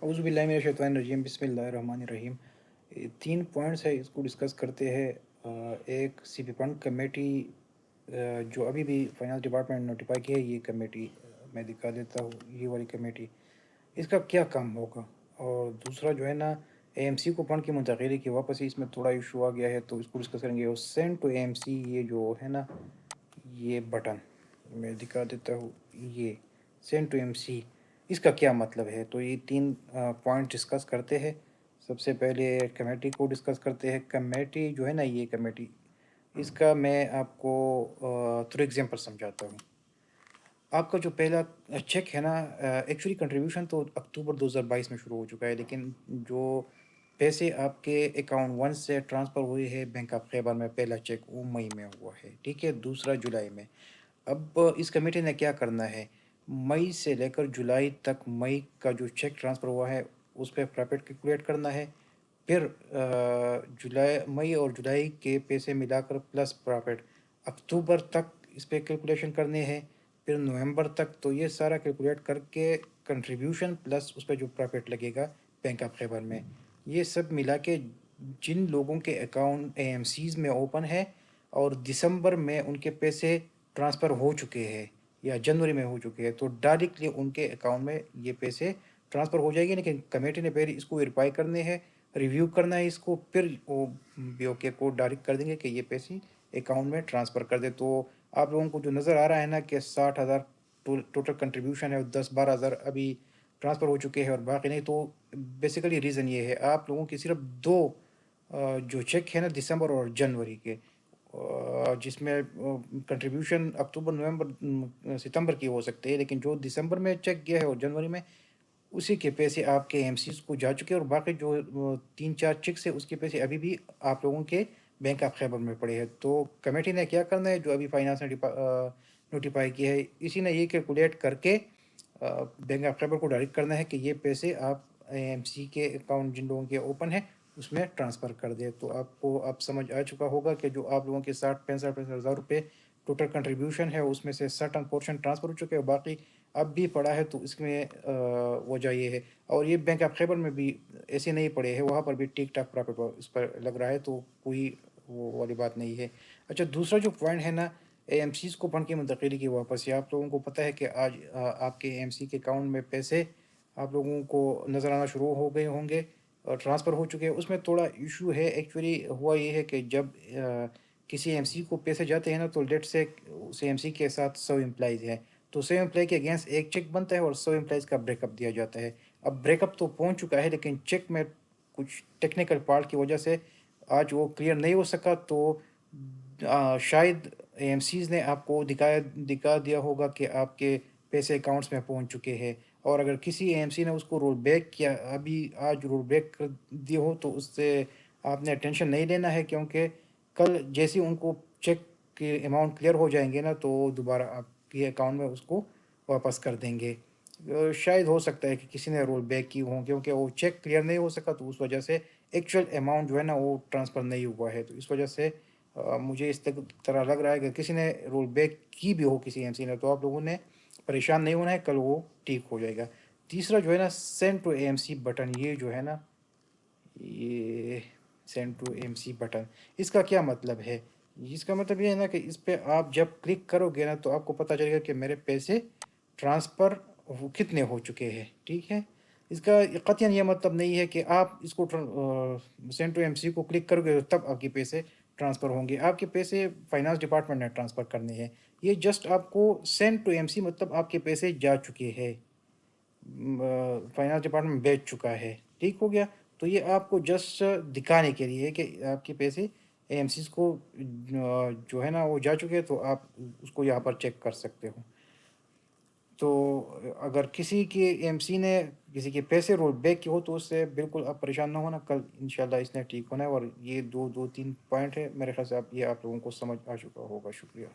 अऊज़ु बिल्लाहि मिनश शैतानिर रजीम बिस्मिल्लाहिर्रहमानिर्रहीम। 3 पॉइंट्स है, इसको डिस्कस करते हैं। एक सीपी फंड कमेटी, जो अभी भी फाइनेंस डिपार्टमेंट नोटिफाई की है, ये कमेटी मैं दिखा देता हूँ। ये वाली कमेटी, इसका क्या काम होगा। और दूसरा जो है ना, एएमसी को फंड की मुंतकिली की वापस इसमें थोड़ा इशू आ गया है, तो इसको डिस्कस करेंगे। और सेंड टू एएमसी, ये जो है ना, ये बटन मैं दिखा देता हूँ। ये सेंड टू एएमसी, इसका क्या मतलब है। तो ये 3 पॉइंट डिस्कस करते हैं। सबसे पहले कमेटी को डिस्कस करते हैं। कमेटी जो है ना, ये कमेटी, इसका मैं आपको थ्रू एग्जांपल समझाता हूँ। आपका जो पहला चेक है ना, एक्चुअली कंट्रीब्यूशन तो अक्टूबर 2022 में शुरू हो चुका है, लेकिन जो पैसे आपके अकाउंट 1 से ट्रांसफ़र हुए हैं बैंक ऑफ खैबर में, पहला चेक वो मई में हुआ है, ठीक है। दूसरा जुलाई में। अब इस कमेटी ने क्या करना है, मई से लेकर जुलाई तक, मई का जो चेक ट्रांसफ़र हुआ है उस पर प्रॉफिट कैलकुलेट करना है। फिर जुलाई, मई और जुलाई के पैसे मिलाकर प्लस प्रॉफिट अक्टूबर तक इस पे कैलकुलेशन करने हैं। फिर नवंबर तक, तो ये सारा कैलकुलेट करके कंट्रीब्यूशन प्लस उस पर जो प्रॉफिट लगेगा बैंक ऑफ खैबर में, ये सब मिला के जिन लोगों के अकाउंट एएमसीज में ओपन है और दिसंबर में उनके पैसे ट्रांसफ़र हो चुके हैं या जनवरी में हो चुके हैं, तो डायरेक्टली उनके अकाउंट में ये पैसे ट्रांसफ़र हो जाएंगे। लेकिन कमेटी ने पहले इसको वेरीफाई करने हैं, रिव्यू करना है इसको, फिर वो बीओके को डायरेक्ट कर देंगे कि ये पैसे अकाउंट में ट्रांसफ़र कर दे। तो आप लोगों को जो नज़र आ रहा है ना कि 60,000 टोटल कंट्रीब्यूशन है और 10-12 हज़ार अभी ट्रांसफ़र हो चुके हैं और बाकी नहीं, तो बेसिकली रीज़न ये है, आप लोगों की सिर्फ दो जो चेक है ना, दिसंबर और जनवरी के, जिसमें कंट्रीब्यूशन अक्टूबर, नवंबर, सितंबर की हो सकते हैं, लेकिन जो दिसंबर में चेक गया है और जनवरी में, उसी के पैसे आपके एमसीज को जा चुके हैं। और बाकी जो 3-4 चेक्स है, उसके पैसे अभी भी आप लोगों के बैंक ऑफ खैबर में पड़े हैं। तो कमेटी ने क्या करना है, जो अभी फाइनेंस ने नोटिफाई किया है, इसी ने ये कैलकुलेट करके बैंक ऑफ खैबर को डायरेक्ट करना है कि ये पैसे आप एएमसी के अकाउंट जिन लोगों के ओपन है उसमें ट्रांसफ़र कर दे। तो आपको अब समझ आ चुका होगा कि जो आप लोगों के 60-65 हज़ार रुपये टोटल कंट्रीब्यूशन है, उसमें से सर्टन पोर्शन ट्रांसफ़र हो चुके हैं, बाकी अब भी पड़ा है। तो इसमें वजह ये है। और ये बैंक ऑफ खैबर में भी ऐसे नहीं पड़े हैं, वहाँ पर भी ठीक ठाक प्रॉफिट इस पर लग रहा है, तो कोई वो वाली बात नहीं है। अच्छा, दूसरा जो पॉइंट है ना, एएमसीज को फंड की मुंतकिली की वापस से, आप लोगों को पता है कि आज आपके एएमसी के अकाउंट में पैसे आप लोगों को नज़र आना शुरू हो गए होंगे और ट्रांसफ़र हो चुके हैं। उसमें थोड़ा इशू है। एक्चुअली हुआ ये है कि जब किसी एमसी को पैसे जाते हैं ना, तो लेट से उस एमसी के साथ 100 एम्प्लॉइज़ हैं, तो 100 एम्प्लॉय के अगेंस्ट एक चेक बनता है और 100 एम्प्लॉइज़ का ब्रेकअप दिया जाता है। अब ब्रेकअप तो पहुंच चुका है, लेकिन चेक में कुछ टेक्निकल पार्ट की वजह से आज वो क्लियर नहीं हो सका। तो शायद एएमसीज़ ने आपको दिखा दिया होगा कि आपके पैसे अकाउंट्स में पहुंच चुके हैं। और अगर किसी एएमसी ने उसको रोल बैक किया, अभी आज रोल बैक कर दिए हो, तो उससे आपने टेंशन नहीं लेना है, क्योंकि कल जैसे ही उनको चेक के अमाउंट क्लियर हो जाएंगे ना, तो दोबारा आपके अकाउंट में उसको वापस कर देंगे। शायद हो सकता है कि किसी ने रोल बैक की हो, क्योंकि वो चेक क्लियर नहीं हो सका, तो उस वजह से एक्चुअल अमाउंट जो है ना, वो ट्रांसफ़र नहीं हुआ है। तो इस वजह से मुझे इस तरह लग रहा है कि किसी ने रोल बैक की भी हो किसी एमसी ने, तो आप लोगों ने परेशान नहीं होना है, कल वो ठीक हो जाएगा। तीसरा जो है ना, सेंड टू एएमसी बटन, ये जो है ना, ये सेंड टू एएमसी बटन, इसका क्या मतलब है। इसका मतलब ये है ना कि इस पे आप जब क्लिक करोगे ना, तो आपको पता चलेगा कि मेरे पैसे ट्रांसफ़र कितने हो चुके हैं, ठीक है। इसका कतई ये मतलब नहीं है कि आप इसको सेंड टू एएमसी को क्लिक करोगे तो तब आपके पैसे ट्रांसफ़र होंगे। आपके पैसे फाइनेंस डिपार्टमेंट ने ट्रांसफ़र करने हैं। ये जस्ट आपको सेंड टू एएमसी मतलब आपके पैसे जा चुके हैं, फाइनेंस डिपार्टमेंट भेज चुका है, ठीक हो गया। तो ये आपको जस्ट दिखाने के लिए है कि आपके पैसे एएमसीज को जो है ना, वो जा चुके हैं, तो आप उसको यहाँ पर चेक कर सकते हो। तो अगर किसी के एएमसी ने किसी के पैसे रोल बैक किए हो, तो उससे बिल्कुल आप परेशान ना होना, कल इंशाल्लाह इसने ठीक होना है। और ये दो दो तीन पॉइंट है, मेरे ख्याल से आप ये आप लोगों को समझ आ चुका होगा। शुक्रिया।